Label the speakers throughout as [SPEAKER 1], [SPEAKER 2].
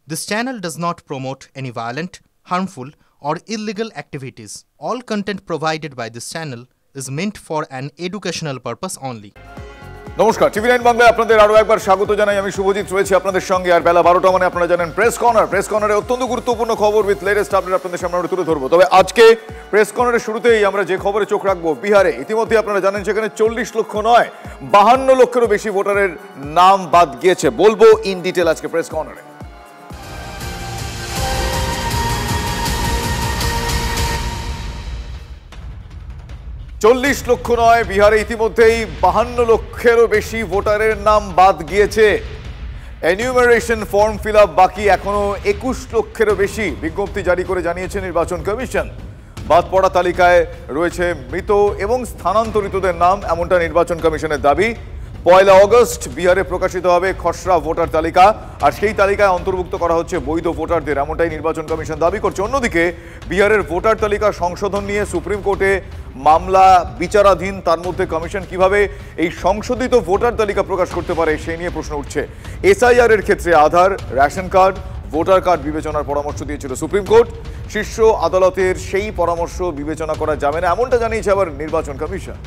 [SPEAKER 1] This channel does not promote any violent, harmful, or illegal activities. All content provided by this channel is meant for an educational purpose only.
[SPEAKER 2] নমস্কার, টিভি9 বাংলায় আপনাদের আরো একবার স্বাগত জানাই। আমি শুভজিৎ রয়েছি আপনাদের সঙ্গে। আর বেলা 12টা মানে আপনারা জানেন প্রেস কর্নারে অত্যন্ত গুরুত্বপূর্ণ খবর উইথ লেটেস্ট আপডেট আপনাদের সামনে আমরা তুলে ধরবো। তবে আজকে প্রেস কর্নারের শুরুতেই আমরা যে খবরে চোখ রাখবো, বিহারে ইতিমধ্যে আপনারা জানেন সেখানে 40 লক্ষ নয় 52 লক্ষেরও বেশি ভোটারের নাম বাদ গিয়েছে। বলবো ইন ডিটেল আজকে প্রেস কর্নারে। 40 লক্ষ নয়, বিহারে ইতিমধ্যেই 52 লক্ষেরও বেশি ভোটারের নাম বাদ গিয়েছে। এনিউমারেশন ফর্ম ফিল আপ বাকি এখনো 21 লক্ষেরও বেশি। বিজ্ঞপ্তি জারি করে জানিয়েছে নির্বাচন কমিশন। বাদ পড়া তালিকায় রয়েছে মৃত এবং স্থানান্তরিতদের নাম, এমনটা নির্বাচন কমিশনের দাবি। 1 আগস্ট বিহারে প্রকাশিত হবে খসড়া ভোটার তালিকা, আর সেই তালিকায় অন্তর্ভুক্ত করা হচ্ছে বৈধ ভোটারদের, এমনটাই নির্বাচন কমিশন দাবি করছে। অন্যদিকে বিহারের ভোটার তালিকা সংশোধন নিয়ে সুপ্রিম কোর্টে মামলা বিচারাধীন। তার মধ্যে কমিশন কিভাবে এই সংশোধিত ভোটার তালিকা প্রকাশ করতে পারে সেই নিয়ে প্রশ্ন উঠছে। এসআইআর এর ক্ষেত্রে আধার, রেশন কার্ড, ভোটার কার্ড বিবেচনার পরামর্শ দিয়েছিল সুপ্রিম কোর্ট। শীর্ষ আদালতের সেই পরামর্শ বিবেচনা করা যাবে না, এমনটা জানিয়েছে আবার নির্বাচন কমিশন।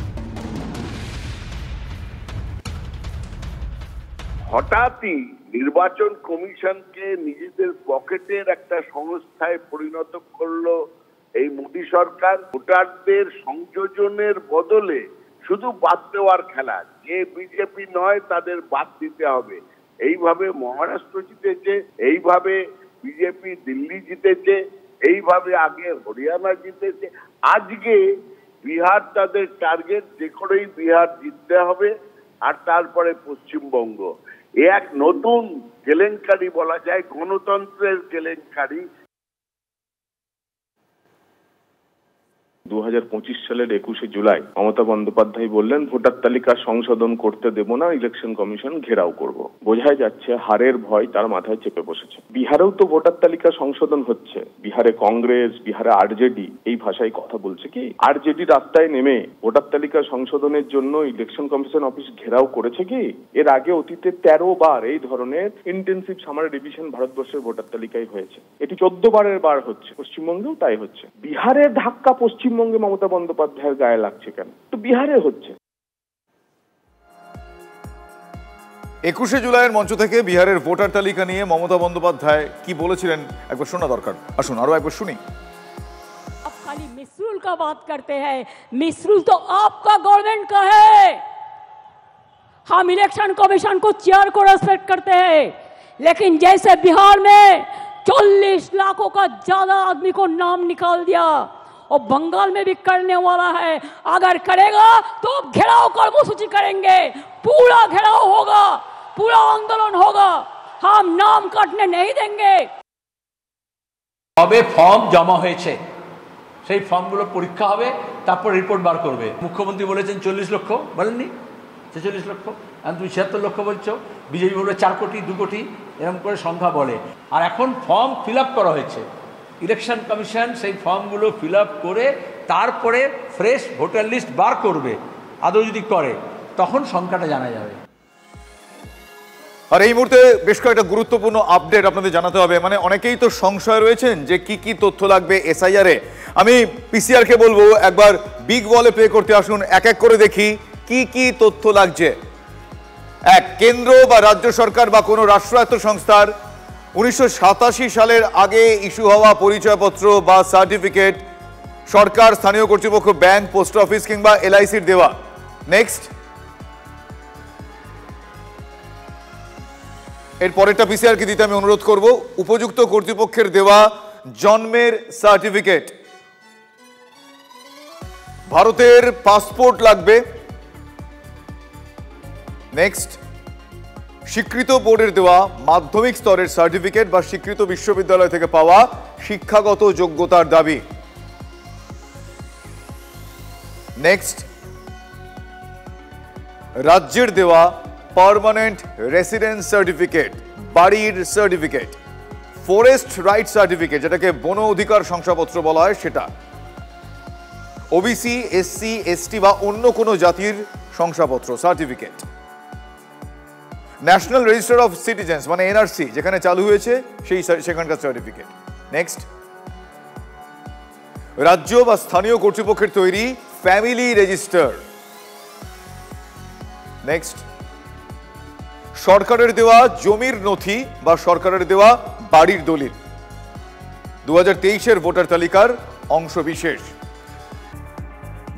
[SPEAKER 3] হঠাৎই নির্বাচন কমিশনকে নিজেদের পকেটের একটা সংস্থায় পরিণত করলো এই মোদী সরকার। ভোটারদের সংযোজনের বদলে শুধু বাদ দেওয়ার খেলা, যে বিজেপি নয় তাদের বাদ দিতে হবে। এইভাবে মহারাষ্ট্র জিতেছে, এইভাবে বিজেপি দিল্লি জিতেছে, এইভাবে আগে হরিয়ানা জিতেছে। আজকে বিহার তাদের টার্গেট, যে করেই বিহার জিততে হবে, আর তারপরে পশ্চিমবঙ্গ। এক নতুন কেলেঙ্কারি বলা যায়, গণতন্ত্রের কেলেঙ্কারি।
[SPEAKER 4] 2025 সালের 21শে জুলাই মমতা বন্দ্যোপাধ্যায় বললেন ভোটার তালিকা সংশোধন করতে দেব না, ইলেকশন কমিশন ঘেরাও করব। বোঝাই যাচ্ছে হারের ভয় তার মাথায় চেপে বসেছে। বিহারেও তো ভোটার তালিকা সংশোধন হচ্ছে। বিহারে কংগ্রেস, বিহারে আরজেডি এই ভাষায় কথা বলছে কি? আরজেডি রাস্তায় নেমে ভোটার তালিকা সংশোধনের জন্য ইলেকশন কমিশন অফিস ঘেরাও করেছে কি? এর আগে অতীতে 13 বার এই ধরনের ইন্টেনসিভ সামার রিভিশন ভারতবর্ষের ভোটার তালিকায় হয়েছে। এটি 14 বারের বার হচ্ছে। পশ্চিমবঙ্গেও তাই হচ্ছে। বিহারের ধাক্কা পশ্চিমবঙ্গে মমতা বন্দ্যোপাধ্যায়ের গায়ে লাগছে কেন? তো বিহারে হচ্ছে।
[SPEAKER 2] 21শে জুলাইয়ের মঞ্চ থেকে বিহারের ভোটার তালিকা নিয়ে মমতা বন্দ্যোপাধ্যায় কি বলেছিলেন একবার শোনা দরকার। আসুন আরো একবার শুনি।
[SPEAKER 5] आप खाली मिसरूल का बात करते हैं, मिसरूल तो आपका गवर्नमेंट का है। हम इलेक्शन कमीशन को चेयर को रेस्पेक्ट करते हैं, लेकिन जैसे बिहार में 40 लाखों का ज्यादा आदमी को नाम निकाल दिया, और बंगाल में भी करने वाला है। अगर करेगा तो घेराव कर्मसूची करेंगे, पूरा घेराव होगा, पूरा आंदोलन होगा। हम नाम काटने नहीं देंगे।
[SPEAKER 6] তবে ফর্ম জমা হয়েছে, সেই ফর্মগুলো পরীক্ষা হবে, তারপর রিপোর্ট বার করবে। মুখ্যমন্ত্রী বলেছেন 40 লক্ষ, বলেননি 46 লক্ষ, এখন তুমি 76 লক্ষ বলছো। বিজেপি বলবে 4 কোটি 2 কোটি, এরকম করে সংখ্যা বলে। আর এখন ফর্ম ফিল আপ করা হয়েছে। ইলেকশন কমিশন সেই ফর্মগুলো ফিল আপ করে তারপরে ফ্রেশ ভোটার লিস্ট বার করবে। আদৌ যদি করে তখন সংখ্যাটা জানা যাবে।
[SPEAKER 2] আর এই মুহূর্তে বেশ কয়েকটা গুরুত্বপূর্ণ আপডেট আপনাদের জানাতে হবে। মানে অনেকেই তো সংশয় রয়েছেন যে কি কি তথ্য লাগবে এসআইআর এ। আমি পিসিআর কে বলবো একবার বিগ বলে প্লে করতে আসুন, এক এক করে দেখি কি কি তথ্য লাগছে। এক, কেন্দ্র বা রাজ্য সরকার বা কোনো রাষ্ট্রায়ত্ত সংস্থার 1987 সালের আগে ইস্যু হওয়া পরিচয়পত্র বা সার্টিফিকেট সরকার, স্থানীয় কর্তৃপক্ষ, ব্যাংক, পোস্ট অফিস কিংবা এলআইসির দেওয়া। নেক্সট, এর পরেরটা পিসিআর কে দিতে আমি অনুরোধ করব। উপযুক্ত কর্তৃপক্ষের দেওয়া জন্মের সার্টিফিকেট। ভারতের পাসপোর্ট লাগবে। নেক্সট, স্বীকৃত বোর্ডের দেওয়া মাধ্যমিক স্তরের সার্টিফিকেট বা স্বীকৃত বিশ্ববিদ্যালয় থেকে পাওয়া শিক্ষাগত যোগ্যতার দাবি। নেক্সট, রাজ্যের দেওয়া পার্মানেন্ট রেসিডেন্স সার্টিফিকেট, বাড়ির সার্টিফিকেট। ফরেস্ট রাইট সার্টিফিকেট, যেটাকে বন অধিকার শংসাপত্র বলা হয়, সেটা। ওবিসি, এসসি, এসটি বা অন্য কোনো জাতির শংসাপত্র, certificate. National register of citizens মানে এনআরসি যেখানে চালু হয়েছে সেখানকার সার্টিফিকেট। নেক্সট, রাজ্য বা স্থানীয় কর্তৃপক্ষের তৈরি ফ্যামিলি রেজিস্টার। নেক্সট, সরকারের দেওয়া জমির নথি বা সরকারের দেওয়া বাড়ির দলিল 2023-এর ভোটার তালিকার অংশ বিশেষ।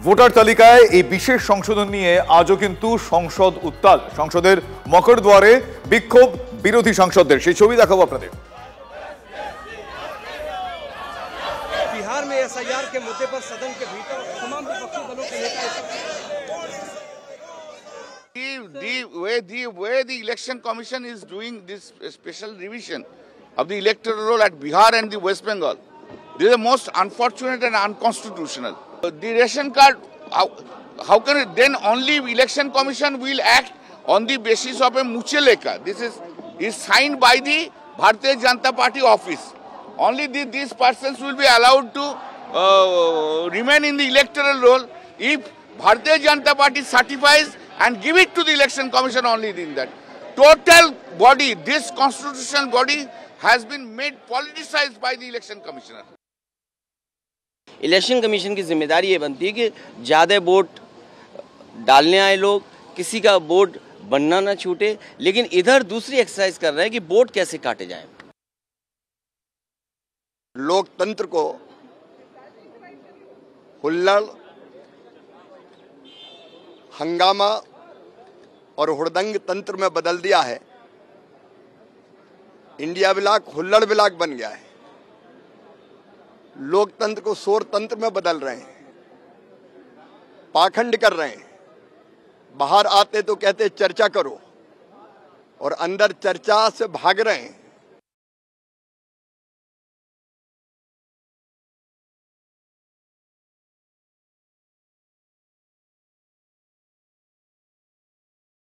[SPEAKER 2] ভোটার তালিকায় এই বিশেষ সংশোধন নিয়ে আজও কিন্তু সংসদ উত্তাল। সংসদের মকরদুয়ারে বিক্ষোভ বিরোধী সাংসদদের, সেই ছবি দেখাবো আপনাদের।
[SPEAKER 7] बिहार में एसआईआर के मुद्दे पर सदन के भीतर तमाम विपक्षी दलों के नेता
[SPEAKER 8] the way the election commission is doing this special revision of the electoral roll at Bihar and the West Bengal, this is the most unfortunate and unconstitutional. The ration card, how can it then only election commission will act on the basis of a mucheleka? This is signed by the Bharatiya Janata Party office. Only these persons will be allowed to remain in the electoral roll if Bharatiya Janata Party certifies and give it to the election commission. Only in that total body, this constitutional body has been made politicized by the election commissioner.
[SPEAKER 9] Election commission की जिम्मेदारी ये बनती है कि ज़्यादा vote डालने आए लोग, किसी का वोट बनना ना छूटे, लेकिन इधर दूसरी एक्सरसाइज कर रहे हैं कि वोट कैसे काटे जाएं।
[SPEAKER 10] लोकतंत्र को हुल्लड़, हंगामा और हुड़दंग तंत्र में बदल दिया है। इंडिया ब्लॉक हुल्लड़ ब्लॉक बन गया है। लोकतंत्र को शोर तंत्र में बदल रहे हैं, पाखंड कर रहे हैं। बाहर आते तो कहते चर्चा करो और अंदर चर्चा से भाग रहे हैं।